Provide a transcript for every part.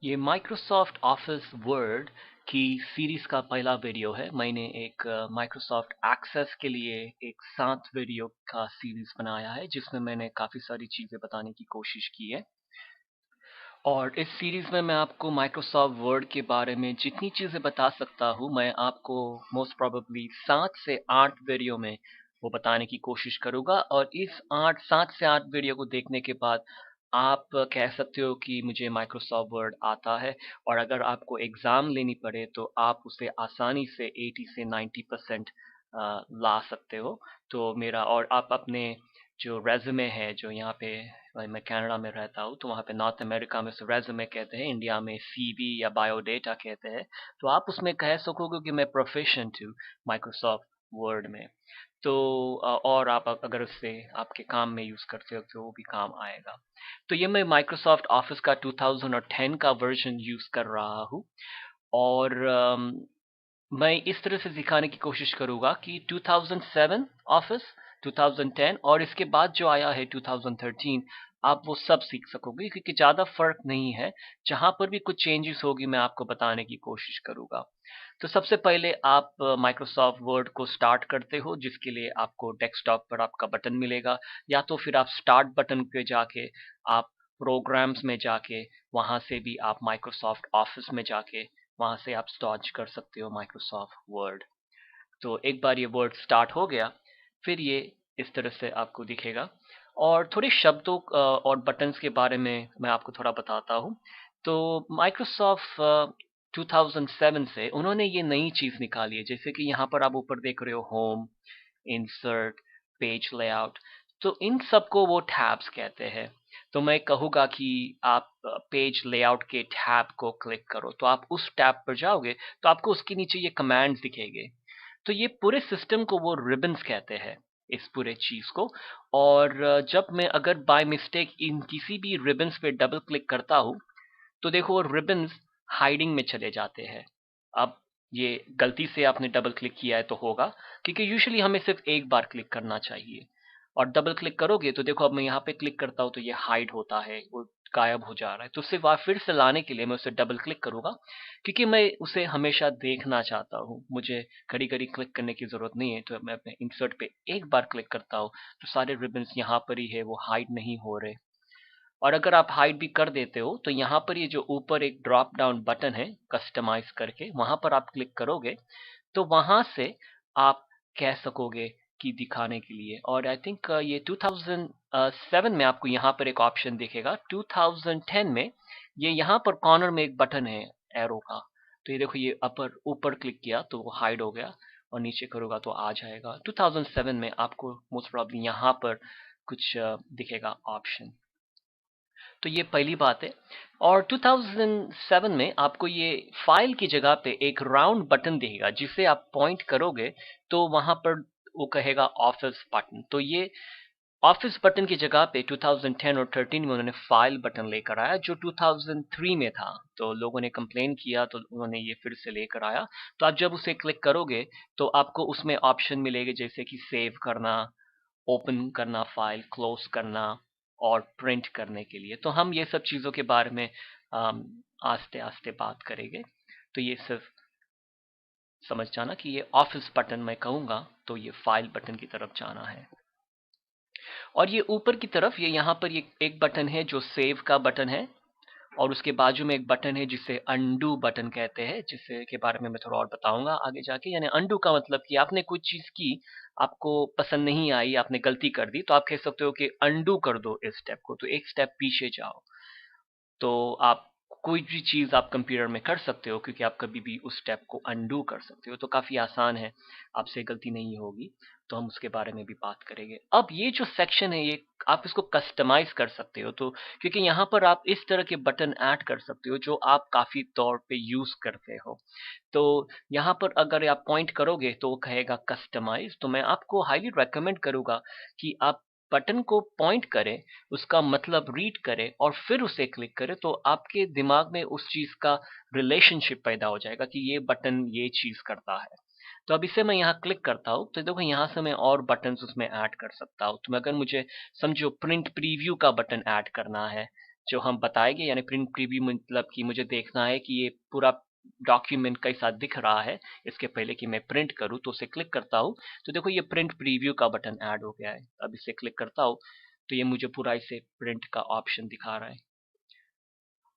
ये Microsoft office word की series का पहला वीडियो है। मैंने एक माइक्रोसॉफ्ट एक्सेस के लिए एक 7 वीडियो का सीरीज बनाया है जिसमें मैंने काफ़ी सारी चीज़ें बताने की कोशिश की है। और इस सीरीज में मैं आपको माइक्रोसॉफ्ट वर्ड के बारे में जितनी चीज़ें बता सकता हूँ मैं आपको मोस्ट प्रोबेबली 7 से 8 वीडियो में वो बताने की कोशिश करूँगा। और इस 7 से 8 वीडियो को देखने के बाद आप कह सकते हो कि मुझे माइक्रोसॉफ्ट वर्ड आता है। और अगर आपको एग्ज़ाम लेनी पड़े तो आप उसे आसानी से 80 से 90% ला सकते हो। तो मेरा और आप अपने जो रेज़्यूमे है जो यहाँ पे मैं कनाडा में रहता हूँ तो वहाँ पे नॉर्थ अमेरिका में उसे रेज़्यूमे कहते हैं, इंडिया में सीवी या बायोडेटा कहते हैं। तो आप उसमें कह सकोगे कि मैं प्रोफिशिएंट हूँ माइक्रोसॉफ्ट वर्ड में। तो और आप अगर उससे आपके काम में यूज़ करते हो तो वो भी काम आएगा। तो ये मैं माइक्रोसॉफ्ट ऑफिस का 2010 का वर्जन यूज़ कर रहा हूँ। और मैं इस तरह से दिखाने की कोशिश करूँगा कि 2007 ऑफिस, 2010 और इसके बाद जो आया है 2013 आप वो सब सीख सकोगे क्योंकि ज़्यादा फ़र्क नहीं है। जहाँ पर भी कुछ चेंजेस होगी मैं आपको बताने की कोशिश करूँगा। तो सबसे पहले आप माइक्रोसॉफ्ट वर्ड को स्टार्ट करते हो जिसके लिए आपको डेस्कटॉप पर आपका बटन मिलेगा, या तो फिर आप स्टार्ट बटन पे जाके आप प्रोग्राम्स में जाके वहाँ से भी आप माइक्रोसॉफ्ट ऑफिस में जाके वहाँ से आप स्टार्ट कर सकते हो माइक्रोसॉफ्ट वर्ड। तो एक बार ये वर्ड स्टार्ट हो गया फिर ये इस तरह से आपको दिखेगा। और थोड़े शब्दों और बटन्स के बारे में मैं आपको थोड़ा बताता हूँ। तो माइक्रोसॉफ्ट 2007 से उन्होंने ये नई चीज़ निकाली है, जैसे कि यहाँ पर आप ऊपर देख रहे हो होम, इंसर्ट, पेज लेआउट। तो इन सबको वो टैब्स कहते हैं। तो मैं कहूँगा कि आप पेज लेआउट के टैब को क्लिक करो तो आप उस टैब पर जाओगे तो आपको उसके नीचे ये कमांड्स दिखेंगे। तो ये पूरे सिस्टम को वो रिबन्स कहते हैं, इस पूरे चीज़ को। और जब मैं अगर बाय मिस्टेक इन किसी भी रिबन्स पे डबल क्लिक करता हूँ तो देखो वो रिबन्स हाइडिंग में चले जाते हैं। अब ये गलती से आपने डबल क्लिक किया है तो होगा, क्योंकि यूजुअली हमें सिर्फ एक बार क्लिक करना चाहिए। और डबल क्लिक करोगे तो देखो अब मैं यहाँ पे क्लिक करता हूँ तो ये हाइड होता है, वो गायब हो जा रहा है। तो उसे फिर से लाने के लिए मैं उसे डबल क्लिक करूँगा, क्योंकि मैं उसे हमेशा देखना चाहता हूँ। मुझे घड़ी-घड़ी क्लिक करने की ज़रूरत नहीं है, तो मैं अपने इंसर्ट पे एक बार क्लिक करता हूँ तो सारे रिबन्स यहाँ पर ही है, वो हाइड नहीं हो रहे। और अगर आप हाइड भी कर देते हो तो यहाँ पर ये जो ऊपर एक ड्रॉप डाउन बटन है कस्टमाइज करके, वहां पर आप क्लिक करोगे तो वहां से आप कह सकोगे कि दिखाने के लिए। और आई थिंक ये 2007 में आपको यहाँ पर एक ऑप्शन दिखेगा। 2010 में ये यहाँ पर कॉर्नर में एक बटन है एरो का। तो ये देखो ये अपर ऊपर क्लिक किया तो वो हाइड हो गया, और नीचे करूँगा तो आ जाएगा। 2007 में आपको मोस्ट प्रॉब्ली यहाँ पर कुछ दिखेगा ऑप्शन। तो ये पहली बात है। और 2007 में आपको ये फाइल की जगह पे एक राउंड बटन दिखेगा जिसे आप पॉइंट करोगे तो वहां पर वो कहेगा ऑफिस बटन। तो ये ऑफिस बटन की जगह पे 2010 और 13 में उन्होंने फाइल बटन लेकर आया जो 2003 में था। तो लोगों ने कंप्लेन किया तो उन्होंने ये फिर से लेकर आया। तो आप जब उसे क्लिक करोगे तो आपको उसमें ऑप्शन मिलेगा जैसे कि सेव करना, ओपन करना, फाइल क्लोज करना और प्रिंट करने के लिए। तो हम ये सब चीज़ों के बारे में आस्ते आस्ते बात करेंगे। तो ये सिर्फ समझ जाना कि ये ऑफिस बटन मैं कहूँगा तो ये फाइल बटन की तरफ जाना है। और ये ऊपर की तरफ ये यहाँ पर ये एक बटन है जो सेव का बटन है, और उसके बाजू में एक बटन है जिसे अंडू बटन कहते हैं, जिससे के बारे में मैं थोड़ा और बताऊंगा आगे जाके। यानी अंडू का मतलब कि आपने कुछ चीज़ की, आपको पसंद नहीं आई, आपने गलती कर दी, तो आप कह सकते हो कि अंडू कर दो इस स्टेप को, तो एक स्टेप पीछे जाओ। तो आप कोई भी चीज़ आप कंप्यूटर में कर सकते हो क्योंकि आप कभी भी उस स्टेप को अंडू कर सकते हो। तो काफ़ी आसान है, आपसे गलती नहीं होगी। तो हम उसके बारे में भी बात करेंगे। अब ये जो सेक्शन है ये आप इसको कस्टमाइज कर सकते हो। तो क्योंकि यहाँ पर आप इस तरह के बटन ऐड कर सकते हो जो आप काफ़ी तौर पे यूज़ करते हो। तो यहाँ पर अगर आप पॉइंट करोगे तो वो कहेगा कस्टमाइज। तो मैं आपको हाईली रेकमेंड करूँगा कि आप बटन को पॉइंट करें, उसका मतलब रीड करें और फिर उसे क्लिक करें, तो आपके दिमाग में उस चीज़ का रिलेशनशिप पैदा हो जाएगा कि ये बटन ये चीज़ करता है। तो अब इसे मैं यहाँ क्लिक करता हूँ तो देखो यहाँ से मैं और बटन्स उसमें ऐड कर सकता हूँ। तो अगर मुझे समझो प्रिंट प्रीव्यू का बटन ऐड करना है जो हम बताएंगे, यानी प्रिंट प्रीव्यू मतलब कि मुझे देखना है कि ये पूरा डॉक्यूमेंट कैसा दिख रहा है इसके पहले कि मैं प्रिंट करूं। तो उसे क्लिक करता हूं तो देखो ये प्रिंट प्रीव्यू का बटन ऐड हो गया है। अब इसे क्लिक करता हूं तो ये मुझे पूरा इसे प्रिंट का ऑप्शन दिखा रहा है।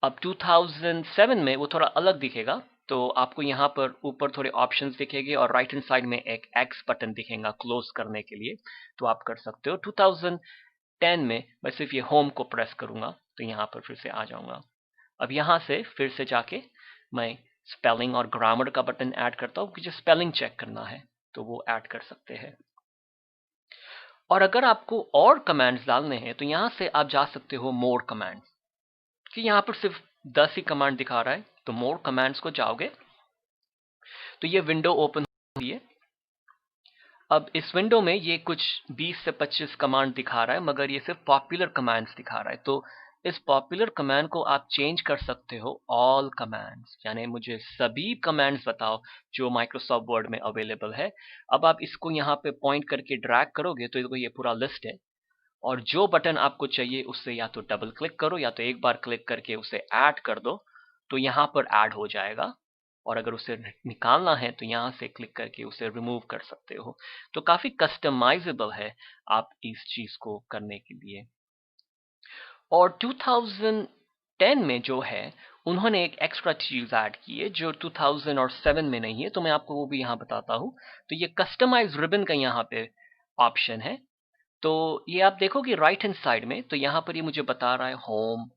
अब 2007 में वो थोड़ा अलग दिखेगा। तो आपको यहाँ पर ऊपर थोड़े ऑप्शंस दिखेंगे और राइट हैंड साइड में एक एक्स बटन दिखेगा क्लोज करने के लिए, तो आप कर सकते हो। 2010 में मैं सिर्फ ये होम को प्रेस करूंगा तो यहाँ पर फिर से आ जाऊंगा। अब यहाँ से फिर से जाके मैं स्पेलिंग और ग्रामर का बटन ऐड करता हूँ, मुझे स्पेलिंग चेक करना है तो वो ऐड कर सकते हैं। और अगर आपको और कमांड्स डालने हैं तो यहाँ से आप जा सकते हो मोर कमांड्स, कि यहाँ पर सिर्फ 10 ही कमांड दिखा रहा है। तो मोर कमांड्स को जाओगे तो ये विंडो ओपन हुई है। अब इस विंडो में ये कुछ 20 से 25 कमांड दिखा रहा है, मगर ये सिर्फ पॉपुलर कमांड्स दिखा रहा है। तो इस पॉपुलर कमांड को आप चेंज कर सकते हो ऑल कमांड्स, यानी मुझे सभी कमांड्स बताओ जो माइक्रोसॉफ्ट वर्ड में अवेलेबल है। अब आप इसको यहाँ पे पॉइंट करके ड्रैग करोगे तो ये पूरा लिस्ट है, और जो बटन आपको चाहिए उससे या तो डबल क्लिक करो या तो एक बार क्लिक करके उसे ऐड कर दो, तो यहाँ पर ऐड हो जाएगा। और अगर उसे निकालना है तो यहाँ से क्लिक करके उसे रिमूव कर सकते हो। तो काफी कस्टमाइजेबल है आप इस चीज को करने के लिए। और 2010 में जो है उन्होंने एक एक्स्ट्रा चीज ऐड की है जो 2007 में नहीं है, तो मैं आपको वो भी यहाँ बताता हूँ। तो ये कस्टमाइज रिबन का यहाँ पे ऑप्शन है। तो ये आप देखोगे राइट हैंड साइड में, तो यहाँ पर ये मुझे बता रहा है होम,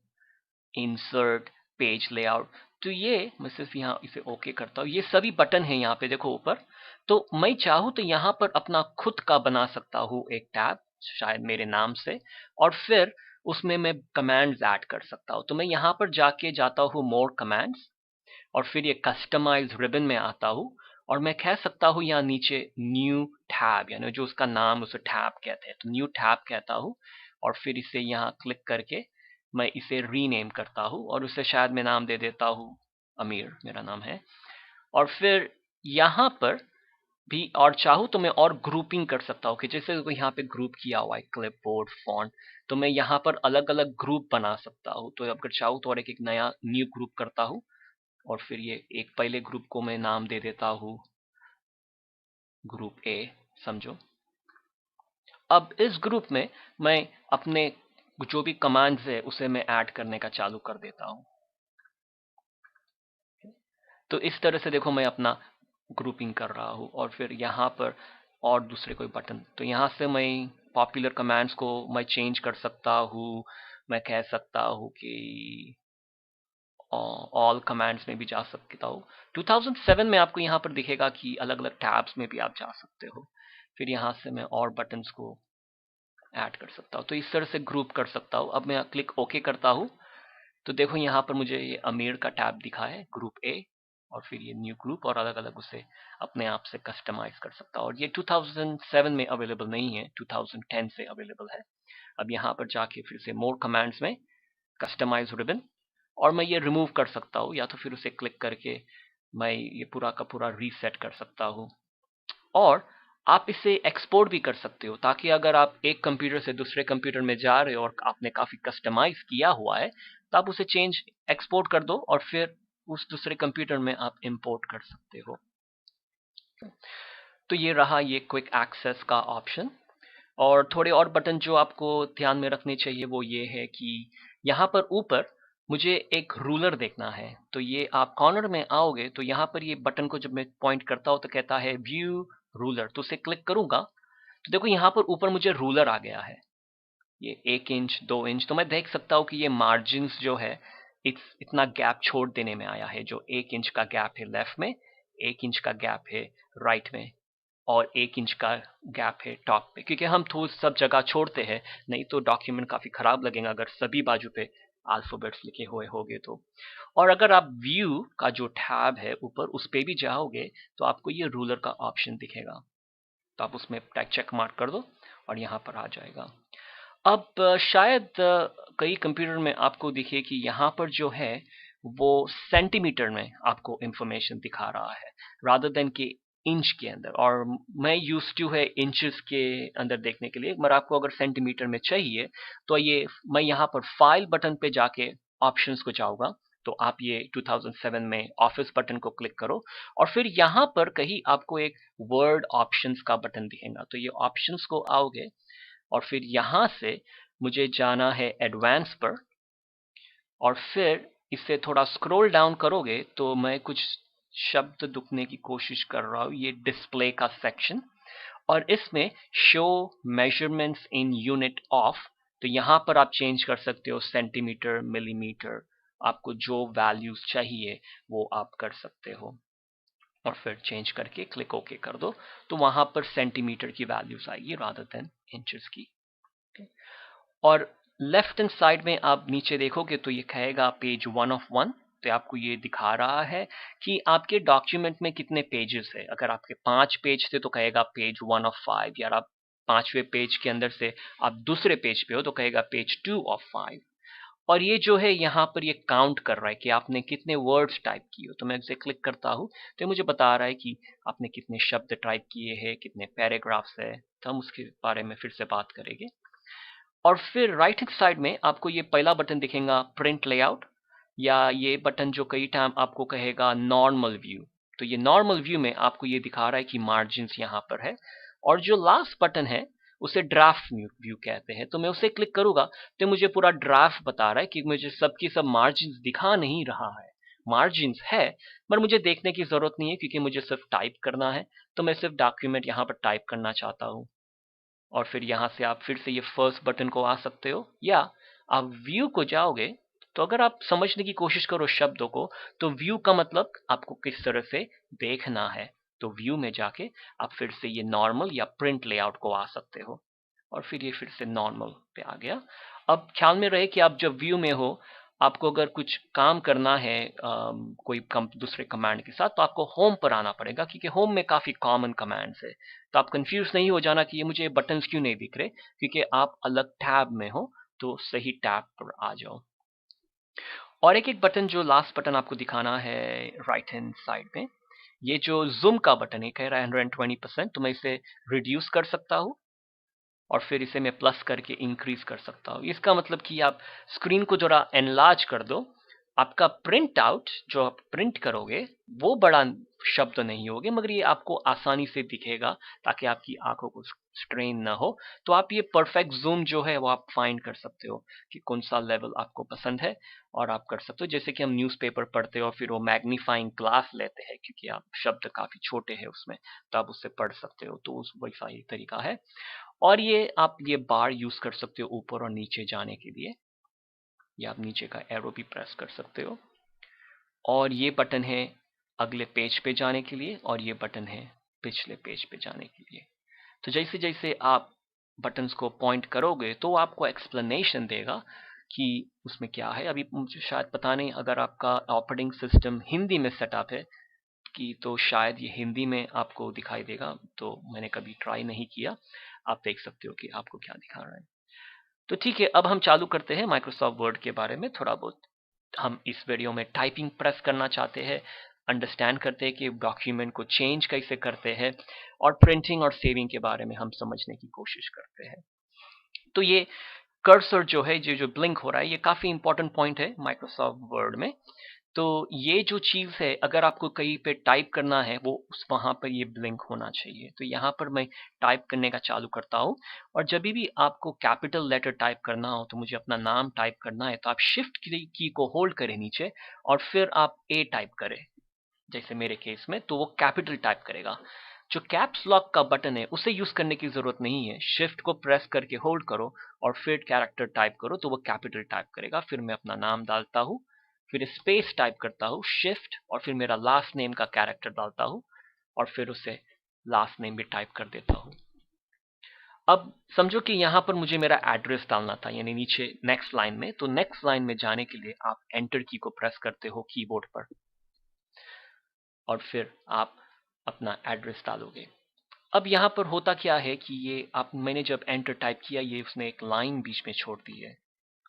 इंसर्ट, पेज लेआउट। तो ये मैं सिर्फ यहाँ इसे ओके करता हूँ। ये सभी बटन है यहाँ पे देखो ऊपर। तो मैं चाहूँ तो यहाँ पर अपना खुद का बना सकता हूँ एक टैब, शायद मेरे नाम से, और फिर उसमें मैं कमांड्स ऐड कर सकता हूँ। तो मैं यहाँ पर जाके जाता हूँ मोर कमांड्स, और फिर ये कस्टमाइज रिबन में आता हूँ, और मैं कह सकता हूँ यहाँ नीचे न्यू टैब, यानी जो उसका नाम उसे टैब कहते हैं, तो न्यू टैब कहता हूँ। और फिर इसे यहाँ क्लिक करके मैं इसे रीनेम करता हूँ, और उसे शायद मैं नाम दे देता हूँ अमीर, मेरा नाम है। और फिर यहाँ पर भी और चाहूँ तो मैं और ग्रुपिंग कर सकता हूँ, कि जैसे यहाँ पे ग्रुप किया हुआ है क्लिपबोर्ड फॉन्ट, तो मैं यहाँ पर अलग अलग ग्रुप बना सकता हूँ। तो अगर चाहूँ तो और एक नया न्यू ग्रुप करता हूँ, और फिर ये एक पहले ग्रुप को मैं नाम दे देता हूँ ग्रुप ए, समझो। अब इस ग्रुप में मैं अपने जो भी कमांड्स है उसे मैं ऐड करने का चालू कर देता हूँ। तो इस तरह से देखो मैं अपना ग्रुपिंग कर रहा हूँ। और फिर यहाँ पर और दूसरे कोई बटन, तो यहाँ से मैं पॉपुलर कमांड्स को मैं चेंज कर सकता हूँ। मैं कह सकता हूँ कि ऑल कमांड्स में भी जा सकता हूँ। 2007 में आपको यहाँ पर दिखेगा कि अलग अलग टैब्स में भी आप जा सकते हो। फिर यहाँ से मैं और बटन्स को ऐड कर सकता हूँ, तो इस तरह से ग्रुप कर सकता हूँ। अब मैं क्लिक ओके करता हूँ तो देखो यहाँ पर मुझे ये अमीर का टैब दिखा है, ग्रुप ए, और फिर ये न्यू ग्रुप, और अलग अलग उसे अपने आप से कस्टमाइज कर सकता हूँ। और ये 2007 में अवेलेबल नहीं है, 2010 से अवेलेबल है। अब यहाँ पर जाके फिर से मोर कमांड्स में कस्टमाइज रिबन, और मैं ये रिमूव कर सकता हूँ, या तो फिर उसे क्लिक करके मैं ये पूरा का पूरा रीसेट कर सकता हूँ। और आप इसे एक्सपोर्ट भी कर सकते हो, ताकि अगर आप एक कंप्यूटर से दूसरे कंप्यूटर में जा रहे हो और आपने काफी कस्टमाइज किया हुआ है तो आप उसे चेंज एक्सपोर्ट कर दो, और फिर उस दूसरे कंप्यूटर में आप इंपोर्ट कर सकते हो। तो ये रहा ये क्विक एक्सेस का ऑप्शन। और थोड़े और बटन जो आपको ध्यान में रखने चाहिए वो ये है कि यहाँ पर ऊपर मुझे एक रूलर देखना है। तो ये आप कॉर्नर में आओगे तो यहाँ पर ये बटन को जब मैं पॉइंट करता हूँ तो कहता है व्यू रूलर, तो उसे क्लिक करूंगा तो देखो यहाँ पर ऊपर मुझे रूलर आ गया है, ये 1 इंच 2 इंच। तो मैं देख सकता हूँ कि ये मार्जिन जो है इतना गैप छोड़ देने में आया है। जो 1 इंच का गैप है लेफ्ट में, 1 इंच का गैप है राइट में, और 1 इंच का गैप है टॉप पे, क्योंकि हम थोड़ा सब जगह छोड़ते हैं, नहीं तो डॉक्यूमेंट काफी खराब लगेगा अगर सभी बाजू पे अल्फाबेट्स लिखे हुए होंगे तो। और अगर आप व्यू का जो टैब है ऊपर उस पे भी जाओगे तो आपको ये रूलर का ऑप्शन दिखेगा, तो आप उसमें चेक मार्क कर दो और यहाँ पर आ जाएगा। अब शायद कई कंप्यूटर में आपको दिखे कि यहाँ पर जो है वो सेंटीमीटर में आपको इंफॉर्मेशन दिखा रहा है, रादर देन कि इंच के अंदर, और मैं यूज टू है इंचेस के अंदर देखने के लिए, मगर आपको अगर सेंटीमीटर में चाहिए तो ये मैं यहाँ पर फाइल बटन पे जाके ऑप्शंस को जाऊंगा। तो आप ये 2007 में ऑफिस बटन को क्लिक करो और फिर यहाँ पर कहीं आपको एक वर्ड ऑप्शंस का बटन दिखेगा। तो ये ऑप्शंस को आओगे और फिर यहाँ से मुझे जाना है एडवांस पर, और फिर इसे थोड़ा स्क्रॉल डाउन करोगे तो मैं कुछ शब्द दुखने की कोशिश कर रहा हूँ, ये डिस्प्ले का सेक्शन, और इसमें show measurements in unit of, तो यहाँ पर आप चेंज कर सकते हो सेंटीमीटर, मिलीमीटर, आपको जो वैल्यूज चाहिए वो आप कर सकते हो, और फिर चेंज करके क्लिक ओके कर दो तो वहां पर सेंटीमीटर की वैल्यूज आएगी रादर देन इंचेस की। और लेफ्ट हैंड साइड में आप नीचे देखोगे तो ये कहेगा पेज 1 of 1, तो आपको ये दिखा रहा है कि आपके डॉक्यूमेंट में कितने पेजेस है। अगर आपके 5 पेज थे तो कहेगा पेज 1 of 5, या आप 5वें पेज के अंदर से आप दूसरे पेज पे हो तो कहेगा पेज 2 of 5। और ये जो है यहाँ पर ये काउंट कर रहा है कि आपने कितने वर्ड्स टाइप किए हो। तो मैं इसे क्लिक करता हूँ तो मुझे बता रहा है कि आपने कितने शब्द टाइप किए हैं, कितने पैराग्राफ्स है, तो हम उसके बारे में फिर से बात करेंगे। और फिर राइट हैंड साइड में आपको ये पहला बटन दिखेगा प्रिंट लेआउट, या ये बटन जो कई टाइम आपको कहेगा नॉर्मल व्यू। तो ये नॉर्मल व्यू में आपको ये दिखा रहा है कि मार्जिन्स यहाँ पर है। और जो लास्ट बटन है उसे ड्राफ्ट व्यू कहते हैं। तो मैं उसे क्लिक करूंगा तो मुझे पूरा ड्राफ्ट बता रहा है कि मुझे सबकी सब मार्जिन्स दिखा नहीं रहा है। मार्जिन्स है पर मुझे देखने की जरूरत नहीं है क्योंकि मुझे सिर्फ टाइप करना है। तो मैं सिर्फ डॉक्यूमेंट यहाँ पर टाइप करना चाहता हूँ। और फिर यहाँ से आप फिर से ये फर्स्ट बटन को आ सकते हो, या आप व्यू को जाओगे। तो अगर आप समझने की कोशिश करो शब्दों को, तो व्यू का मतलब आपको किस तरह से देखना है। तो व्यू में जाके आप फिर से ये नॉर्मल या प्रिंट लेआउट को आ सकते हो, और फिर ये फिर से नॉर्मल पे आ गया। अब ख्याल में रहे कि आप जब व्यू में हो, आपको अगर कुछ काम करना है कोई दूसरे कमांड के साथ, तो आपको होम पर आना पड़ेगा क्योंकि होम में काफी कॉमन कमांड्स है। तो आप कंफ्यूज नहीं हो जाना कि ये मुझे बटन्स क्यों नहीं दिख रहे, क्योंकि आप अलग टैब में हो। तो सही टैब पर आ जाओ। और एक एक बटन, जो लास्ट बटन आपको दिखाना है राइट हैंड साइड में, ये जो जूम का बटन है कह रहा है 120%, तो मैं इसे रिड्यूस कर सकता हूँ और फिर इसे मैं प्लस करके इंक्रीज कर सकता हूँ। इसका मतलब कि आप स्क्रीन को जरा एनलार्ज कर दो, आपका प्रिंट आउट जो आप प्रिंट करोगे वो बड़ा शब्द नहीं होगे, मगर ये आपको आसानी से दिखेगा ताकि आपकी आंखों को स्ट्रेन ना हो। तो आप ये परफेक्ट जूम जो है वो आप फाइंड कर सकते हो कि कौन सा लेवल आपको पसंद है, और आप कर सकते हो। जैसे कि हम न्यूज़पेपर पढ़ते हो फिर वो मैग्नीफाइंग ग्लास लेते हैं क्योंकि आप शब्द काफी छोटे हैं उसमें, तो आप उससे पढ़ सकते हो। तो उस वैसा ही तरीका है। और ये आप ये बार यूज कर सकते हो ऊपर और नीचे जाने के लिए, या आप नीचे का एरो भी प्रेस कर सकते हो। और ये बटन है अगले पेज पे जाने के लिए, और ये बटन है पिछले पेज पे जाने के लिए। तो जैसे जैसे आप बटन्स को पॉइंट करोगे तो आपको एक्सप्लेनेशन देगा कि उसमें क्या है। अभी मुझे शायद पता नहीं अगर आपका ऑपरेटिंग सिस्टम हिंदी में सेटअप है कि तो शायद ये हिंदी में आपको दिखाई देगा, तो मैंने कभी ट्राई नहीं किया। आप देख सकते हो कि आपको क्या दिखा रहा है। तो ठीक है, अब हम चालू करते हैं माइक्रोसॉफ्ट वर्ड के बारे में थोड़ा बहुत। हम इस वीडियो में टाइपिंग प्रेस करना चाहते हैं, अंडरस्टैंड करते हैं कि डॉक्यूमेंट को चेंज कैसे करते हैं, और प्रिंटिंग और सेविंग के बारे में हम समझने की कोशिश करते हैं। तो ये कर्सर जो है, जो जो ब्लिंक हो रहा है, ये काफी इंपॉर्टेंट पॉइंट है माइक्रोसॉफ्ट वर्ड में। तो ये जो चीज है अगर आपको कहीं पे टाइप करना है वो उस वहां पर ये ब्लिंक होना चाहिए। तो यहाँ पर मैं टाइप करने का चालू करता हूँ, और जब भी आपको कैपिटल लेटर टाइप करना हो, तो मुझे अपना नाम टाइप करना है, तो आप शिफ्ट की को होल्ड करें नीचे और फिर आप ए टाइप करें, जैसे मेरे केस में, तो वो कैपिटल टाइप करेगा। जो कैप्स लॉक का बटन है उसे यूज करने की जरूरत नहीं है, शिफ्ट को प्रेस करके होल्ड करो और फिर कैरेक्टर टाइप करो तो वो कैपिटल टाइप करेगा। फिर मैं अपना नाम डालता हूँ, फिर स्पेस टाइप करता हूँ, शिफ्ट, और फिर मेरा लास्ट नेम का कैरेक्टर डालता हूँ, और फिर उसे लास्ट नेम भी टाइप कर देता हूँ। अब समझो कि यहाँ पर मुझे मेरा एड्रेस डालना था, यानी नीचे नेक्स्ट लाइन में। तो नेक्स्ट लाइन में जाने के लिए आप एंटर की को प्रेस करते हो कीबोर्ड पर, और फिर आप अपना एड्रेस डालोगे। अब यहाँ पर होता क्या है कि ये आप मैंने जब एंटर टाइप किया, ये उसने एक लाइन बीच में छोड़ दी है,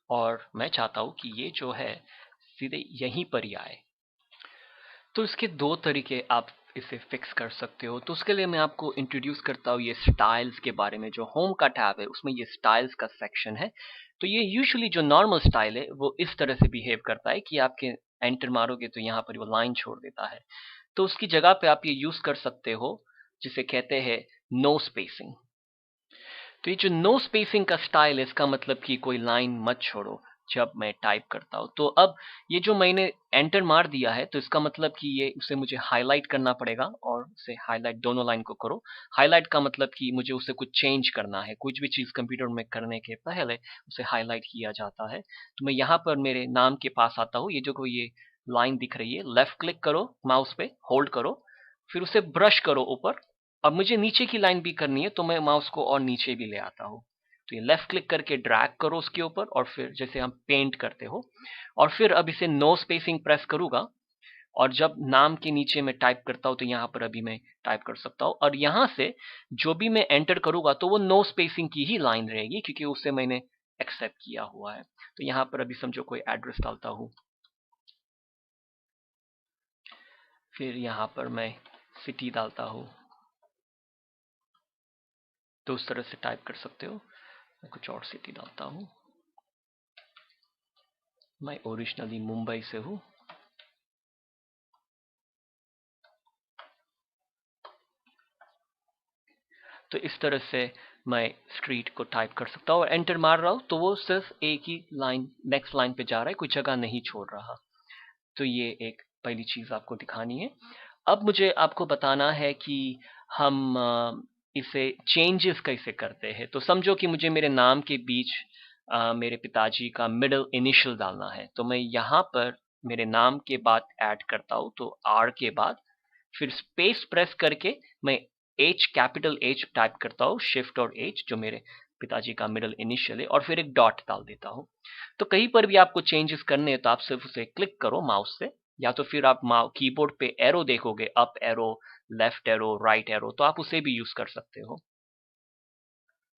और मैं चाहता हूँ कि ये जो है सीधे यहीं पर ही आए। तो इसके दो तरीके आप इसे फिक्स कर सकते हो। तो उसके लिए मैं आपको इंट्रोड्यूस करता हूँ ये स्टाइल्स के बारे में। जो होम का टैब है उसमें ये स्टाइल्स का सेक्शन है। तो ये यूजुअली जो नॉर्मल स्टाइल है वो इस तरह से बिहेव करता है कि आपके एंटर मारोगे तो यहाँ पर वो लाइन छोड़ देता है। तो उसकी जगह पे आप ये यूज कर सकते हो जिसे कहते हैं नो स्पेसिंग। तो ये जो नो स्पेसिंग का स्टाइल है इसका मतलब कि कोई लाइन मत छोड़ो जब मैं टाइप करता हूँ। तो अब ये जो मैंने एंटर मार दिया है तो इसका मतलब कि ये उसे मुझे हाईलाइट करना पड़ेगा और उसे हाईलाइट दोनों लाइन को करो। हाईलाइट का मतलब कि मुझे उसे कुछ चेंज करना है, कुछ भी चीज़ कंप्यूटर में करने के पहले उसे हाईलाइट किया जाता है। तो मैं यहाँ पर मेरे नाम के पास आता हूँ, ये जो कोई ये लाइन दिख रही है, लेफ्ट क्लिक करो माउस पे, होल्ड करो, फिर उसे ब्रश करो ऊपर। अब मुझे नीचे की लाइन भी करनी है तो मैं माउस को और नीचे भी ले आता हूँ। तो ये लेफ्ट क्लिक करके ड्रैग करो उसके ऊपर और फिर जैसे हम पेंट करते हो, और फिर अब इसे नो स्पेसिंग प्रेस करूंगा और जब नाम के नीचे मैं टाइप करता हूँ तो यहाँ पर अभी मैं टाइप कर सकता हूँ और यहाँ से जो भी मैं एंटर करूंगा तो वो नो स्पेसिंग की ही लाइन रहेगी क्योंकि उससे मैंने एक्सेप्ट किया हुआ है। तो यहाँ पर अभी समझो कोई एड्रेस डालता हूँ, फिर यहाँ पर मैं सिटी डालता हूँ, तो उस तरह से टाइप कर सकते हो। मैं कुछ और सिटी डालता हूँ, मैं ओरिजिनली मुंबई से हूँ। तो इस तरह से मैं स्ट्रीट को टाइप कर सकता हूँ और एंटर मार रहा हूँ तो वो सिर्फ एक ही लाइन नेक्स्ट लाइन पे जा रहा है, कोई जगह नहीं छोड़ रहा। तो ये एक पहली चीज़ आपको दिखानी है। अब मुझे आपको बताना है कि हम इसे चेंजेस कैसे करते हैं। तो समझो कि मुझे मेरे नाम के बीच मेरे पिताजी का मिडिल इनिशियल डालना है, तो मैं यहाँ पर मेरे नाम के बाद ऐड करता हूँ, तो आर के बाद फिर स्पेस प्रेस करके मैं एच, कैपिटल एच टाइप करता हूँ, शिफ्ट और एच जो मेरे पिताजी का मिडिल इनिशियल है, और फिर एक डॉट डाल देता हूँ। तो कहीं पर भी आपको चेंजेस करने हैं तो आप सिर्फ उसे क्लिक करो माउस से, या तो फिर आप कीबोर्ड पे एरो देखोगे, up arrow, left arrow, right arrow, तो आप उसे भी यूज कर सकते हो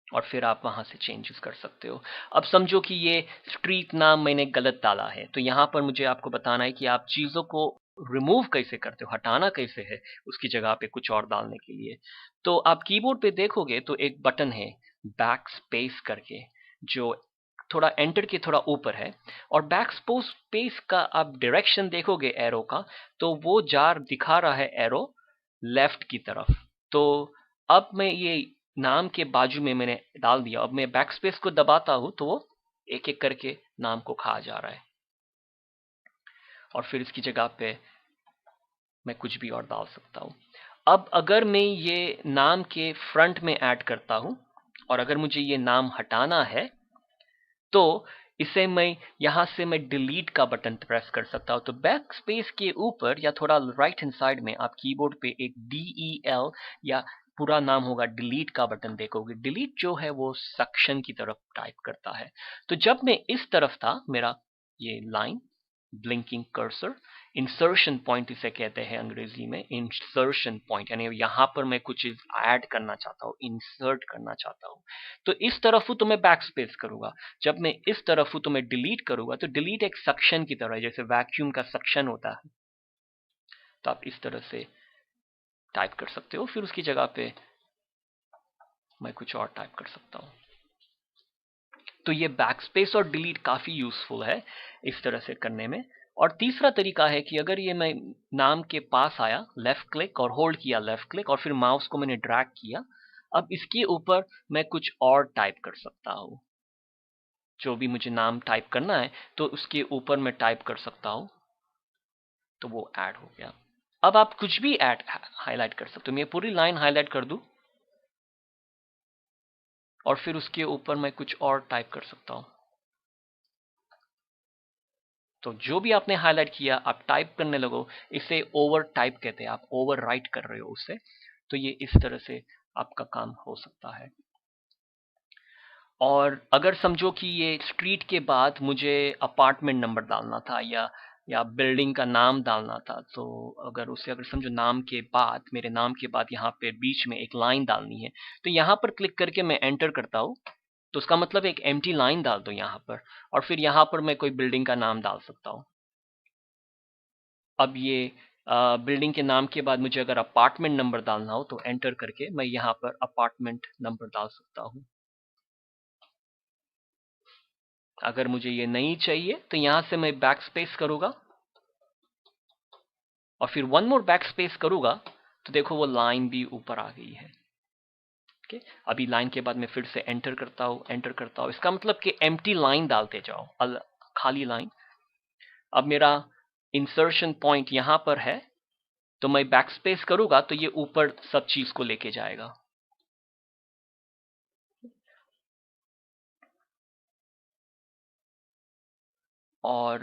और फिर आप वहां से चेंजेस कर सकते हो। अब समझो कि ये स्ट्रीट नाम मैंने गलत डाला है, तो यहाँ पर मुझे आपको बताना है कि आप चीजों को रिमूव कैसे करते हो, हटाना कैसे है उसकी जगह पे कुछ और डालने के लिए। तो आप कीबोर्ड पे देखोगे तो एक बटन है बैक स्पेस करके, जो थोड़ा एंटर के थोड़ा ऊपर है, और बैक स्पेस का आप डायरेक्शन देखोगे एरो का, तो वो जार दिखा रहा है एरो लेफ्ट की तरफ। तो अब मैं ये नाम के बाजू में मैंने डाल दिया, अब मैं बैक स्पेस को दबाता हूं तो वो एक एक करके नाम को खा जा रहा है, और फिर इसकी जगह पे मैं कुछ भी और डाल सकता हूं। अब अगर मैं ये नाम के फ्रंट में ऐड करता हूं और अगर मुझे ये नाम हटाना है तो इसे मैं यहां से मैं डिलीट का बटन प्रेस कर सकता हूं। तो बैक स्पेस के ऊपर या थोड़ा राइट हैंड साइड में आप कीबोर्ड पे एक DEL या पूरा नाम होगा डिलीट का बटन देखोगे। डिलीट जो है वो सेक्शन की तरफ टाइप करता है। तो जब मैं इस तरफ था, मेरा ये line blinking cursor, insertion point इसे कहते हैं अंग्रेजी में, इंसर्शन पॉइंट, यानी यहाँ पर मैं कुछ चीज ऐड करना चाहता हूँ, इंसर्ट करना चाहता हूँ, तो इस तरफ हूँ तो मैं बैक स्पेस करूंगा। जब मैं इस तरफ हूँ तो मैं डिलीट करूंगा। तो डिलीट एक सक्शन की तरह है, जैसे वैक्यूम का सक्शन होता है। तो आप इस तरह से टाइप कर सकते हो, फिर उसकी जगह पे मैं कुछ और टाइप कर सकता हूँ। तो ये बैकस्पेस और डिलीट काफी यूजफुल है इस तरह से करने में। और तीसरा तरीका है कि अगर ये मैं नाम के पास आया, लेफ्ट क्लिक और होल्ड किया, लेफ्ट क्लिक और फिर माउस को मैंने ड्रैग किया, अब इसके ऊपर मैं कुछ और टाइप कर सकता हूँ। जो भी मुझे नाम टाइप करना है तो उसके ऊपर मैं टाइप कर सकता हूँ, तो वो ऐड हो गया। अब आप कुछ भी ऐड हाईलाइट कर सकते हो। मैं पूरी लाइन हाईलाइट कर दूं और फिर उसके ऊपर मैं कुछ और टाइप कर सकता हूँ। तो जो भी आपने हाईलाइट किया आप टाइप करने लगो, इसे ओवर टाइप कहते हैं, आप ओवर राइट कर रहे हो उससे। तो ये इस तरह से आपका काम हो सकता है। और अगर समझो कि ये स्ट्रीट के बाद मुझे अपार्टमेंट नंबर डालना था या बिल्डिंग का नाम डालना था, तो अगर समझो नाम के बाद, मेरे नाम के बाद यहाँ पे बीच में एक लाइन डालनी है, तो यहाँ पर क्लिक करके मैं एंटर करता हूँ, तो उसका मतलब एक एम्प्टी लाइन डाल दो यहाँ पर, और फिर यहाँ पर मैं कोई बिल्डिंग का नाम डाल सकता हूँ। अब ये बिल्डिंग के नाम के बाद मुझे अगर अपार्टमेंट नंबर डालना हो तो एंटर करके मैं यहाँ पर अपार्टमेंट नंबर डाल सकता हूँ। अगर मुझे ये नहीं चाहिए तो यहाँ से मैं बैक स्पेस करूँगा और फिर वन मोर बैक स्पेस करूँगा तो देखो वो लाइन भी ऊपर आ गई है। ओके, अभी लाइन के बाद मैं फिर से एंटर करता हूँ। इसका मतलब कि एम्प्टी लाइन डालते जाओ, खाली लाइन। अब मेरा इंसर्शन पॉइंट यहाँ पर है तो मैं बैक स्पेस करूँगा तो ये ऊपर सब चीज को लेके जाएगा। और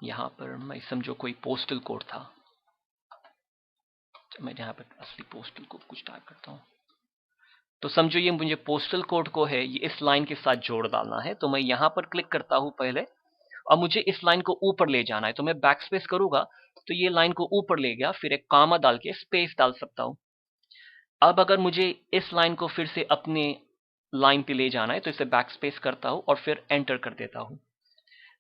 यहाँ पर मैं समझो कोई पोस्टल कोड था, तो मैं यहाँ पर असली पोस्टल कोड कुछ टाइप करता हूँ। तो समझो ये मुझे पोस्टल कोड को है ये इस लाइन के साथ जोड़ डालना है, तो मैं यहाँ पर क्लिक करता हूँ पहले और मुझे इस लाइन को ऊपर ले जाना है तो मैं बैक स्पेस करूंगा तो ये लाइन को ऊपर ले गया, फिर एक कामा डाल के स्पेस डाल सकता हूँ। अब अगर मुझे इस लाइन को फिर से अपने लाइन पे ले जाना है तो इसे बैक स्पेस करता हूँ और फिर एंटर कर देता हूँ।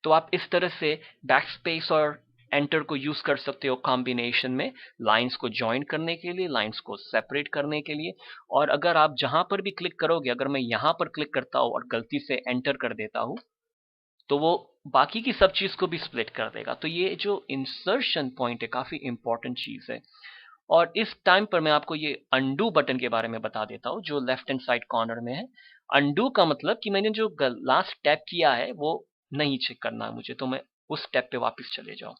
तो आप इस तरह से बैक स्पेस और एंटर को यूज कर सकते हो कॉम्बिनेशन में, लाइंस को ज्वाइन करने के लिए, लाइंस को सेपरेट करने के लिए। और अगर आप जहां पर भी क्लिक करोगे, अगर मैं यहां पर क्लिक करता हूं और गलती से एंटर कर देता हूं तो वो बाकी की सब चीज को भी स्प्लिट कर देगा। तो ये जो इंसर्शन पॉइंट है काफी इंपॉर्टेंट चीज है। और इस टाइम पर मैं आपको ये अंडू बटन के बारे में बता देता हूँ जो लेफ्ट हैंड साइड कॉर्नर में है। अंडू का मतलब कि मैंने जो लास्ट टैप किया है वो नहीं चेक करना है मुझे, तो मैं उस स्टेप पे वापस चले जाओ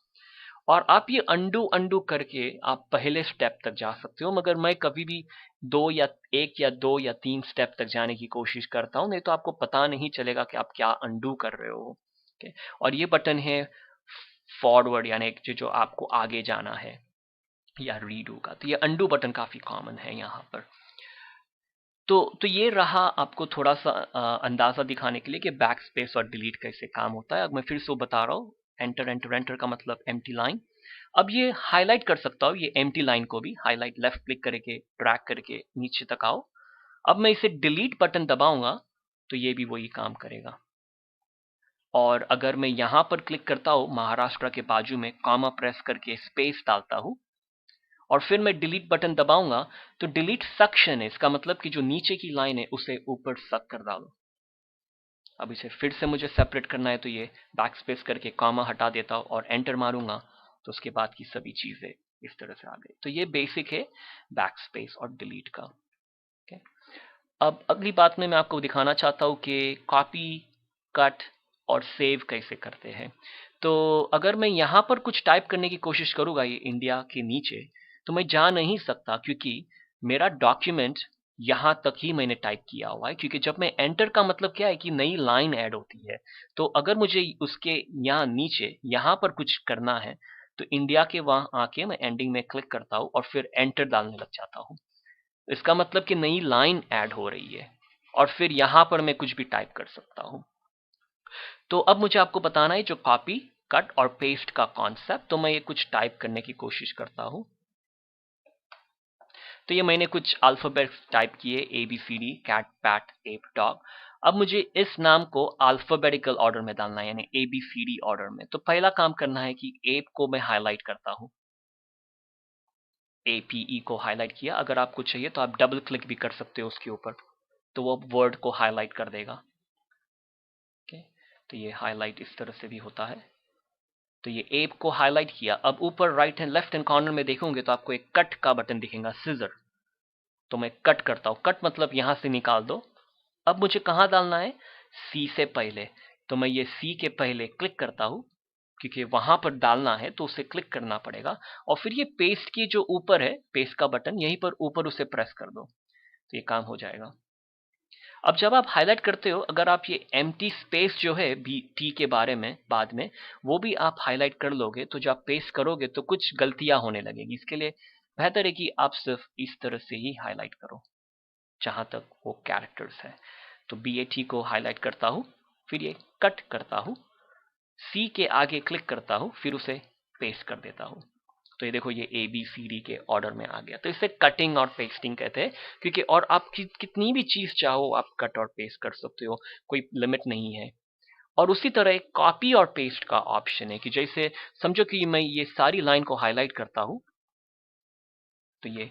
और आप ये अंडू अंडू करके आप पहले स्टेप तक जा सकते हो। मगर मैं कभी भी दो या एक या दो या तीन स्टेप तक जाने की कोशिश करता हूँ, नहीं तो आपको पता नहीं चलेगा कि आप क्या अंडू कर रहे हो। okay? और ये बटन है फॉरवर्ड, यानी जो जो आपको आगे जाना है या रीडू का। तो ये अंडू बटन काफी कॉमन है यहाँ पर। तो ये रहा आपको थोड़ा सा अंदाजा दिखाने के लिए कि बैक स्पेस और डिलीट कैसे काम होता है। अब मैं फिर से बता रहा हूँ, एंटर एंटर एंटर का मतलब एम्प्टी लाइन। अब ये हाईलाइट कर सकता हूँ, ये एम्प्टी लाइन को भी हाईलाइट लेफ्ट क्लिक करके ड्रैग करके नीचे तक आओ। अब मैं इसे डिलीट बटन दबाऊंगा तो ये भी वही काम करेगा। और अगर मैं यहां पर क्लिक करता हूँ महाराष्ट्र के बाजू में कॉमा प्रेस करके स्पेस डालता हूँ और फिर मैं डिलीट बटन दबाऊंगा तो डिलीट सक्शन है, इसका मतलब कि जो नीचे की लाइन है उसे ऊपर सक कर डालो। अब इसे फिर से मुझे सेपरेट करना है तो ये बैक स्पेस करके कॉमा हटा देता हूँ और एंटर मारूंगा तो उसके बाद की सभी चीजें इस तरह से आ गई। तो ये बेसिक है बैक स्पेस और डिलीट का। okay? अब अगली बात में मैं आपको दिखाना चाहता हूँ कि कॉपी, कट और सेव कैसे करते हैं। तो अगर मैं यहाँ पर कुछ टाइप करने की कोशिश करूंगा ये इंडिया के नीचे, तो मैं जा नहीं सकता क्योंकि मेरा डॉक्यूमेंट यहाँ तक ही मैंने टाइप किया हुआ है। क्योंकि जब मैं एंटर का मतलब क्या है कि नई लाइन ऐड होती है, तो अगर मुझे उसके यहाँ नीचे यहाँ पर कुछ करना है तो इंडिया के वहां आके मैं एंडिंग में क्लिक करता हूँ और फिर एंटर डालने लग जाता हूँ। इसका मतलब कि नई लाइन ऐड हो रही है और फिर यहां पर मैं कुछ भी टाइप कर सकता हूं। तो अब मुझे आपको बताना है जो कॉपी, कट और पेस्ट का कॉन्सेप्ट। तो मैं ये कुछ टाइप करने की कोशिश करता हूं। तो ये मैंने कुछ अल्फाबेट्स टाइप किए, A B C D, cat pat ape dog. अब मुझे इस नाम को अल्फाबेटिकल ऑर्डर में डालना है, यानी A B C D order में। तो पहला काम करना है कि एप को मैं हाईलाइट करता हूं, APE को हाईलाइट किया। अगर आपको चाहिए तो आप डबल क्लिक भी कर सकते हो उसके ऊपर, तो वो वर्ड को हाईलाइट कर देगा। ओके, तो ये हाईलाइट इस तरह से भी होता है। तो ये एप को हाईलाइट किया। अब ऊपर right hand left hand corner में देखोगे तो आपको एक कट का बटन दिखेगा, सिजर। तो मैं कट करता हूं, कट मतलब यहां से निकाल दो। अब मुझे कहां डालना है, सी से पहले। तो मैं ये सी के पहले क्लिक करता हूं क्योंकि वहां पर डालना है तो उसे क्लिक करना पड़ेगा। और फिर ये पेस्ट की जो ऊपर है पेस्ट का बटन, यहीं पर ऊपर उसे प्रेस कर दो तो ये काम हो जाएगा। अब जब आप हाईलाइट करते हो, अगर आप ये एम्प्टी स्पेस जो है बी टी के बारे में बाद में वो भी आप हाईलाइट कर लोगे तो जब आप पेस्ट करोगे तो कुछ गलतियां होने लगेगी। इसके लिए बेहतर है कि आप सिर्फ इस तरह से ही हाईलाइट करो जहां तक वो कैरेक्टर्स है। तो BAT को हाईलाइट करता हूं, फिर ये कट करता हूं, सी के आगे क्लिक करता हूं, फिर उसे पेस्ट कर देता हूं। तो ये देखो ये ABCD के ऑर्डर में आ गया। तो इसे कटिंग और पेस्टिंग कहते हैं। क्योंकि और आप कितनी भी चीज चाहो आप कट और पेस्ट कर सकते हो, कोई लिमिट नहीं है। और उसी तरह एक कॉपी और पेस्ट का ऑप्शन है कि जैसे समझो कि मैं ये सारी लाइन को हाईलाइट करता हूं, तो ये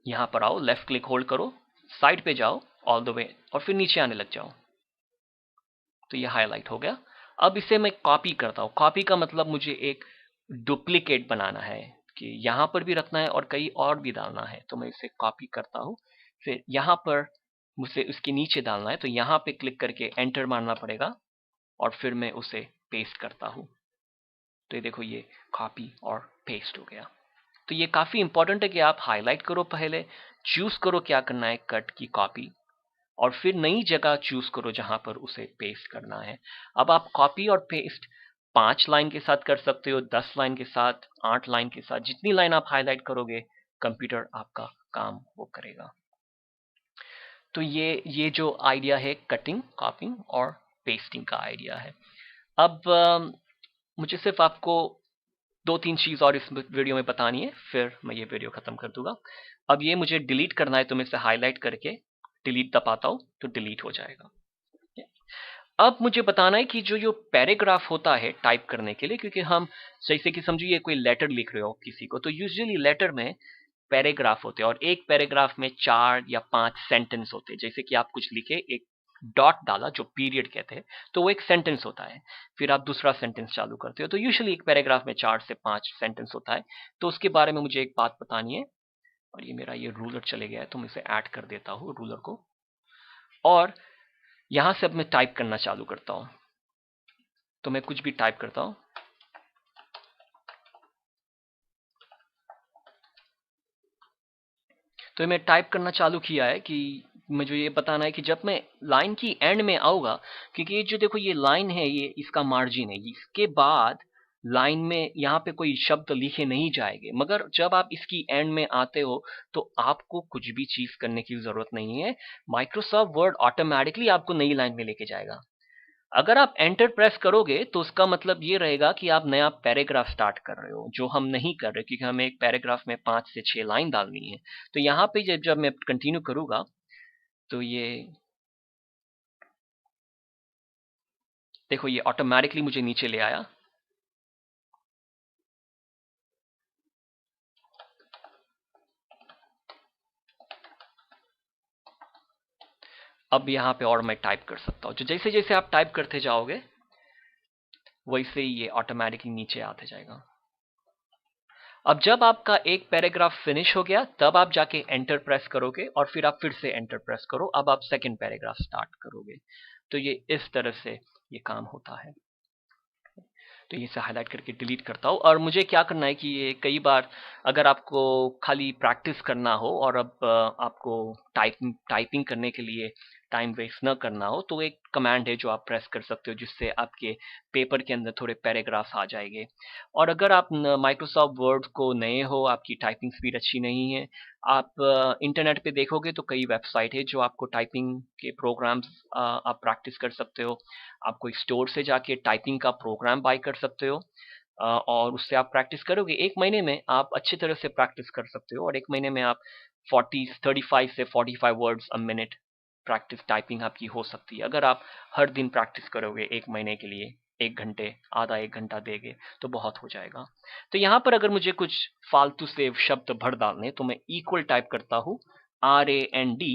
यहां पर आओ, लेफ्ट क्लिक होल्ड करो, साइड पे जाओ ऑल द वे और फिर नीचे आने लग जाओ, तो ये हाईलाइट हो गया। अब इसे मैं कॉपी करता हूं। कॉपी का मतलब मुझे एक डुप्लीकेट बनाना है कि यहां पर भी रखना है और कहीं और भी डालना है, तो मैं इसे कॉपी करता हूं। फिर यहां पर मुझे उसके नीचे डालना है, तो यहां पे क्लिक करके एंटर मारना पड़ेगा और फिर मैं उसे पेस्ट करता हूं। तो ये देखो, ये कॉपी और पेस्ट हो गया। तो ये काफी इंपॉर्टेंट है कि आप हाईलाइट करो, पहले चूज करो क्या करना है, कट की कॉपी, और फिर नई जगह चूज करो जहां पर उसे पेस्ट करना है। अब आप कॉपी और पेस्ट 5 लाइन के साथ कर सकते हो, 10 लाइन के साथ, 8 लाइन के साथ, जितनी लाइन आप हाईलाइट करोगे कंप्यूटर आपका काम वो करेगा। तो ये जो आइडिया है कटिंग, कॉपिंग और पेस्टिंग का आइडिया है। अब मुझे सिर्फ आपको 2-3 चीज और इस वीडियो में बतानी है, फिर मैं ये वीडियो खत्म कर दूंगा। अब ये मुझे डिलीट करना है, तो मैं इसे हाईलाइट करके डिलीट दबाता हूं तो डिलीट हो जाएगा। अब मुझे बताना है कि जो पैराग्राफ होता है टाइप करने के लिए, क्योंकि हम जैसे कि समझिए कोई लेटर लिख रहे हो किसी को, तो यूजुअली लेटर में पैराग्राफ होते हैं और एक पैराग्राफ में 4 या 5 सेंटेंस होते हैं। जैसे कि आप कुछ लिखे, एक डॉट डाला जो पीरियड कहते हैं, तो वो एक सेंटेंस होता है। फिर आप दूसरा सेंटेंस चालू करते हो, तो यूजुअली एक पैराग्राफ में 4 से 5 सेंटेंस होता है। तो उसके बारे में मुझे एक बात बतानी है। और ये मेरा ये रूलर चले गया है, तो मैं इसे ऐड कर देता हूँ रूलर को, और यहां से अब मैं टाइप करना चालू करता हूं। तो मैं कुछ भी टाइप करता हूं, तो मैं टाइप करना चालू किया है कि मुझे ये बताना है कि जब मैं लाइन की एंड में आऊंगा, क्योंकि ये जो देखो ये लाइन है, ये इसका मार्जिन है, इसके बाद लाइन में यहाँ पे कोई शब्द लिखे नहीं जाएंगे, मगर जब आप इसकी एंड में आते हो तो आपको कुछ भी चीज करने की जरूरत नहीं है। माइक्रोसॉफ्ट वर्ड ऑटोमेटिकली आपको नई लाइन में लेके जाएगा। अगर आप एंटर प्रेस करोगे तो उसका मतलब ये रहेगा कि आप नया पैराग्राफ स्टार्ट कर रहे हो, जो हम नहीं कर रहे, क्योंकि हमें एक पैराग्राफ में 5 से 6 लाइन डालनी है। तो यहाँ पे जब जब मैं कंटिन्यू करूंगा, तो ये देखो, ये ऑटोमेटिकली मुझे नीचे ले आया। अब यहाँ पे और मैं टाइप कर सकता हूँ, जो जैसे जैसे आप टाइप करते जाओगे वैसे ही ये ऑटोमेटिकली नीचे आते जाएगा। अब जब आपका एक पैराग्राफ फिनिश हो गया, तब आप जाके एंटर प्रेस करोगे और फिर आप फिर से एंटर प्रेस करो, अब आप सेकंड पैराग्राफ स्टार्ट करोगे। तो ये इस तरह से ये काम होता है। तो ये से हाईलाइट करके डिलीट करता हूँ। और मुझे क्या करना है कि ये कई बार अगर आपको खाली प्रैक्टिस करना हो और अब आपको टाइपिंग करने के लिए टाइम वेस्ट न करना हो, तो एक कमांड है जो आप प्रेस कर सकते हो, जिससे आपके पेपर के अंदर थोड़े पैराग्राफ्स आ जाएंगे। और अगर आप माइक्रोसॉफ्ट वर्ड को नए हो, आपकी टाइपिंग स्पीड अच्छी नहीं है, आप इंटरनेट पे देखोगे तो कई वेबसाइट है जो आपको टाइपिंग के प्रोग्राम्स आप प्रैक्टिस कर सकते हो। आप कोई स्टोर से जाके टाइपिंग का प्रोग्राम बाय कर सकते हो, और उससे आप प्रैक्टिस करोगे। 1 महीने में आप अच्छी तरह से प्रैक्टिस कर सकते हो, और 1 महीने में आप 35 से 45 words a minute practice typing आपकी हो सकती है। अगर आप हर दिन प्रैक्टिस करोगे 1 महीने के लिए, 1 घंटे, आधा 1 घंटा देंगे तो बहुत हो जाएगा। तो यहाँ पर अगर मुझे कुछ फालतू से शब्द भर डालने, तो मैं इक्वल टाइप करता हूँ, RAND।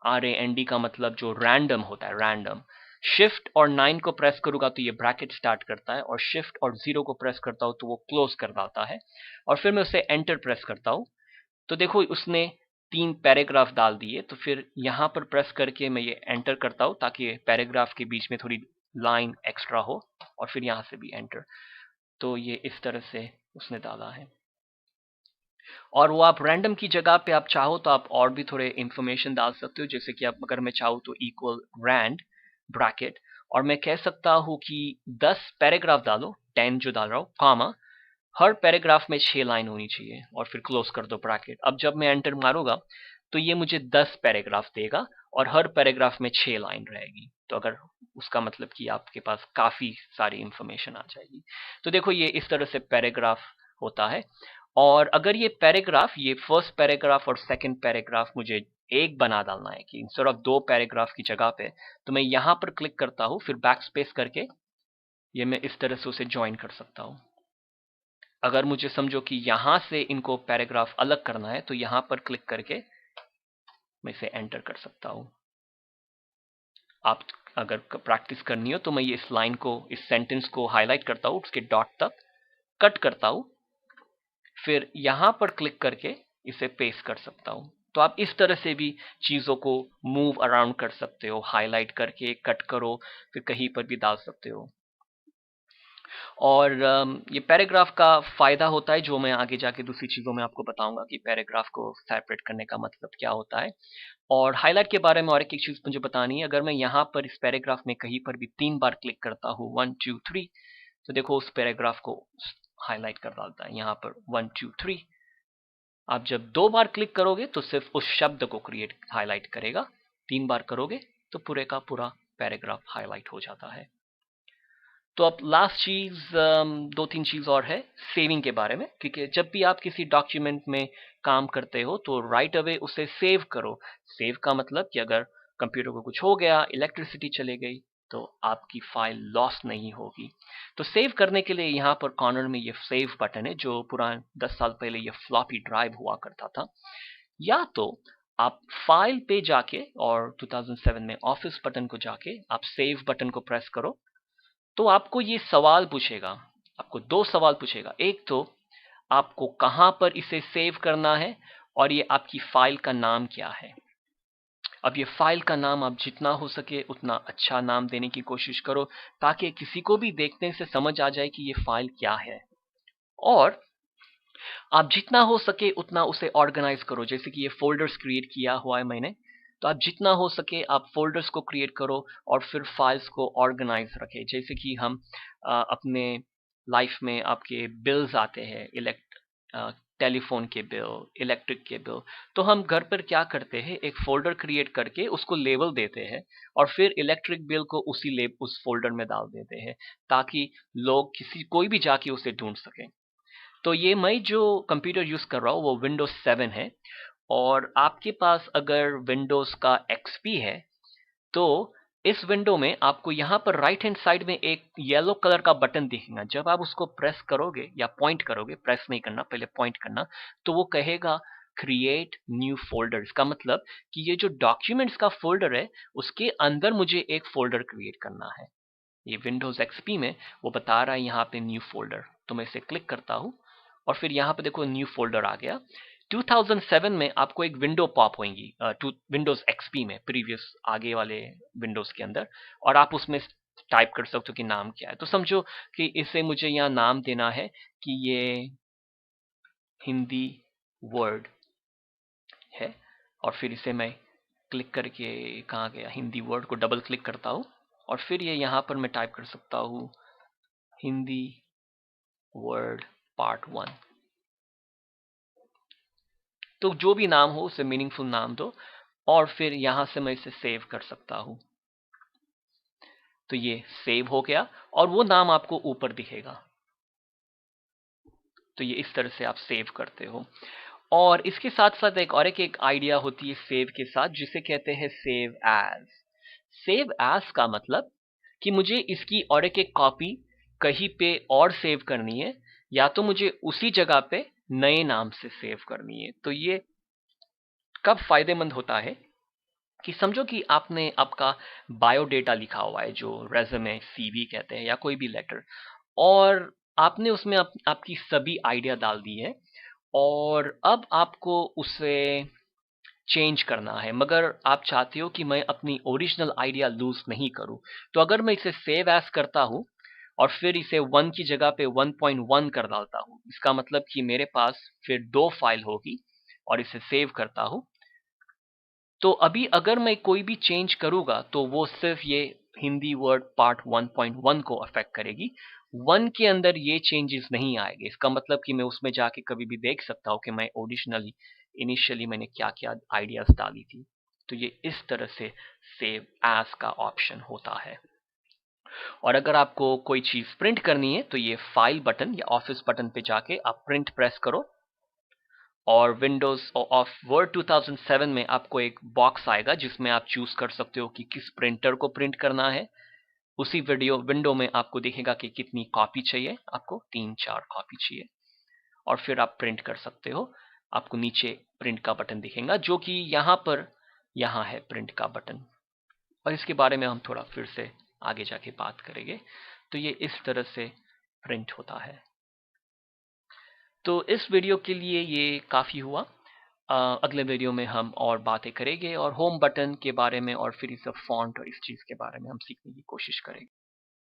RAND का मतलब जो रैंडम होता है, रैंडम। शिफ्ट और 9 को प्रेस करूंगा तो ये ब्रैकेट स्टार्ट करता है, और शिफ्ट और 0 को प्रेस करता हूं तो वो क्लोज कर देता है। और फिर मैं उसे एंटर प्रेस करता हूं, तो देखो उसने 3 पैराग्राफ डाल दिए। तो फिर यहाँ पर प्रेस करके मैं ये एंटर करता हूँ ताकि पैराग्राफ के बीच में थोड़ी लाइन एक्स्ट्रा हो, और फिर यहाँ से भी एंटर। तो ये इस तरह से उसने डाला है। और वो आप रैंडम की जगह पे आप चाहो तो आप और भी थोड़े इंफॉर्मेशन डाल सकते हो, जैसे कि आप अगर मैं चाहूँ तो इक्वल रैंड ब्रैकेट, और मैं कह सकता हूँ कि 10 पैराग्राफ डालो, 10 जो डाल रहा हूँ, कॉमा, हर पैराग्राफ में 6 लाइन होनी चाहिए, और फिर क्लोज कर दो ब्रैकेट। अब जब मैं एंटर मारूंगा तो ये मुझे 10 पैराग्राफ देगा, और हर पैराग्राफ में 6 लाइन रहेगी। तो अगर उसका मतलब कि आपके पास काफी सारी इंफॉर्मेशन आ जाएगी। तो देखो ये इस तरह से पैराग्राफ होता है। और अगर ये पैराग्राफ, ये फर्स्ट पैराग्राफ और सेकंड पैराग्राफ मुझे एक बना डालना है कि इंस्टेड ऑफ 2 पैराग्राफ की जगह पे, तो मैं यहां पर क्लिक करता हूं, फिर बैक स्पेस करके ये मैं इस तरह से उसे ज्वाइन कर सकता हूं। अगर मुझे समझो कि यहां से इनको पैराग्राफ अलग करना है तो यहां पर क्लिक करके मैं इसे एंटर कर सकता हूं। आप अगर प्रैक्टिस करनी हो तो मैं ये इस लाइन को, इस सेंटेंस को हाईलाइट करता हूं, उसके डॉट तक कट करता हूं, फिर यहां पर क्लिक करके इसे पेस्ट कर सकता हूं। तो आप इस तरह से भी चीजों को मूव अराउंड कर सकते हो, हाईलाइट करके कट करो, फिर कहीं पर भी डाल सकते हो। और ये पैराग्राफ का फायदा होता है, जो मैं आगे जाके दूसरी चीजों में आपको बताऊंगा कि पैराग्राफ को सेपरेट करने का मतलब क्या होता है। और हाईलाइट के बारे में और एक चीज मुझे बतानी है, अगर मैं यहाँ पर इस पैराग्राफ में कहीं पर भी 3 बार क्लिक करता हूँ, 1 2 3, तो देखो उस पैराग्राफ को हाईलाइट कर डालता है यहाँ पर 1 2 3। आप जब 2 बार क्लिक करोगे तो सिर्फ उस शब्द को हाईलाइट करेगा, 3 बार करोगे तो पूरे का पूरा पैराग्राफ हाईलाइट हो जाता है। तो अब लास्ट चीज, 2-3 चीज और है सेविंग के बारे में, क्योंकि जब भी आप किसी डॉक्यूमेंट में काम करते हो तो राइट अवे उसे सेव करो। सेव का मतलब कि अगर कंप्यूटर को कुछ हो गया, इलेक्ट्रिसिटी चली गई, तो आपकी फाइल लॉस नहीं होगी। तो सेव करने के लिए यहाँ पर कॉर्नर में ये सेव बटन है, जो पुराने 10 साल पहले ये फ्लॉपी ड्राइव हुआ करता था। या तो आप फाइल पे जाके और 2007 में ऑफिस बटन को जाके आप सेव बटन को प्रेस करो, तो आपको ये सवाल पूछेगा, आपको 2 सवाल पूछेगा। एक तो आपको कहां पर इसे सेव करना है, और ये आपकी फाइल का नाम क्या है। अब ये फाइल का नाम आप जितना हो सके उतना अच्छा नाम देने की कोशिश करो, ताकि किसी को भी देखने से समझ आ जाए कि ये फाइल क्या है। और आप जितना हो सके उतना उसे ऑर्गेनाइज करो, जैसे कि ये फोल्डर्स क्रिएट किया हुआ है मैंने, तो आप जितना हो सके आप फोल्डर्स को क्रिएट करो और फिर फाइल्स को ऑर्गेनाइज रखें। जैसे कि हम अपने लाइफ में आपके बिल्स आते हैं, टेलीफोन के बिल, इलेक्ट्रिक के बिल, तो हम घर पर क्या करते हैं, एक फोल्डर क्रिएट करके उसको लेबल देते हैं और फिर इलेक्ट्रिक बिल को उस फोल्डर में डाल देते हैं, ताकि लोग कोई भी जाके उसे ढूंढ सके। तो ये मैं जो कंप्यूटर यूज कर रहा हूँ वो विंडोज 7 है, और आपके पास अगर विंडोज का एक्सपी है तो इस विंडो में आपको यहाँ पर राइट हैंड साइड में एक येलो कलर का बटन दिखेगा। जब आप उसको प्रेस करोगे या पॉइंट करोगे, प्रेस नहीं करना, पहले पॉइंट करना, तो वो कहेगा क्रिएट न्यू फोल्डर। इसका मतलब कि ये जो डॉक्यूमेंट्स का फोल्डर है उसके अंदर मुझे एक फोल्डर क्रिएट करना है। ये विंडोज एक्सपी में वो बता रहा है यहाँ पे न्यू फोल्डर, तो मैं इसे क्लिक करता हूँ और फिर यहाँ पे देखो न्यू फोल्डर आ गया। 2007 में आपको एक विंडो पॉप होगी विंडोज एक्सपी में, प्रीवियस आगे वाले विंडोज के अंदर, और आप उसमें टाइप कर सकते हो कि नाम क्या है। तो समझो कि इसे मुझे यहाँ नाम देना है कि ये हिंदी वर्ड है, और फिर इसे मैं क्लिक करके, कहाँ गया, हिंदी वर्ड को डबल क्लिक करता हूँ और फिर ये यहाँ पर मैं टाइप कर सकता हूँ हिंदी वर्ड पार्ट 1। तो जो भी नाम हो उसे मीनिंगफुल नाम दो, और फिर यहां से मैं इसे सेव कर सकता हूं। तो ये सेव हो गया और वो नाम आपको ऊपर दिखेगा। तो ये इस तरह से आप सेव करते हो। और इसके साथ साथ एक आइडिया होती है सेव के साथ, जिसे कहते हैं सेव एज। सेव एज का मतलब कि मुझे इसकी और एक कॉपी कहीं पे और सेव करनी है, या तो मुझे उसी जगह पे नए नाम से सेव करनी है। तो ये कब फायदेमंद होता है कि समझो कि आपने आपका बायोडेटा लिखा हुआ है, जो रेज्यूमे, सीवी कहते हैं, या कोई भी लेटर, और आपने उसमें आपकी सभी आइडिया डाल दी है, और अब आपको उसे चेंज करना है, मगर आप चाहते हो कि मैं अपनी ओरिजिनल आइडिया लूज नहीं करूं। तो अगर मैं इसे सेव एज करता हूं और फिर इसे 1 की जगह पे 1.1 कर डालता हूं, इसका मतलब कि मेरे पास फिर 2 फाइल होगी, और इसे सेव करता हूं, तो अभी अगर मैं कोई भी चेंज करूंगा तो वो सिर्फ ये हिंदी वर्ड पार्ट 1.1 को अफेक्ट करेगी। 1 के अंदर ये चेंजेस नहीं आएंगे। इसका मतलब कि मैं उसमें जाके कभी भी देख सकता हूँ कि मैं ओरिजिनली इनिशियली मैंने क्या क्या आइडियाज डाली थी। तो ये इस तरह से सेव एज का ऑप्शन होता है। और अगर आपको कोई चीज प्रिंट करनी है तो ये फाइल बटन या ऑफिस बटन पे जाके आप प्रिंट प्रेस करो, और विंडोज ऑफ वर्ड 2007 में आपको एक बॉक्स आएगा जिसमें आप चूज कर सकते हो कि किस प्रिंटर को प्रिंट करना है। उसी विंडो में आपको दिखेगा कि कितनी कॉपी चाहिए, आपको 3-4 कॉपी चाहिए और फिर आप प्रिंट कर सकते हो। आपको नीचे प्रिंट का बटन दिखेगा जो कि यहाँ है प्रिंट का बटन, और इसके बारे में हम थोड़ा फिर से आगे जाके बात करेंगे। तो ये इस तरह से प्रिंट होता है। तो इस वीडियो के लिए ये काफ़ी हुआ। अगले वीडियो में हम और बातें करेंगे और होम बटन के बारे में और फिर इस फॉन्ट और इस चीज़ के बारे में हम सीखने की कोशिश करेंगे।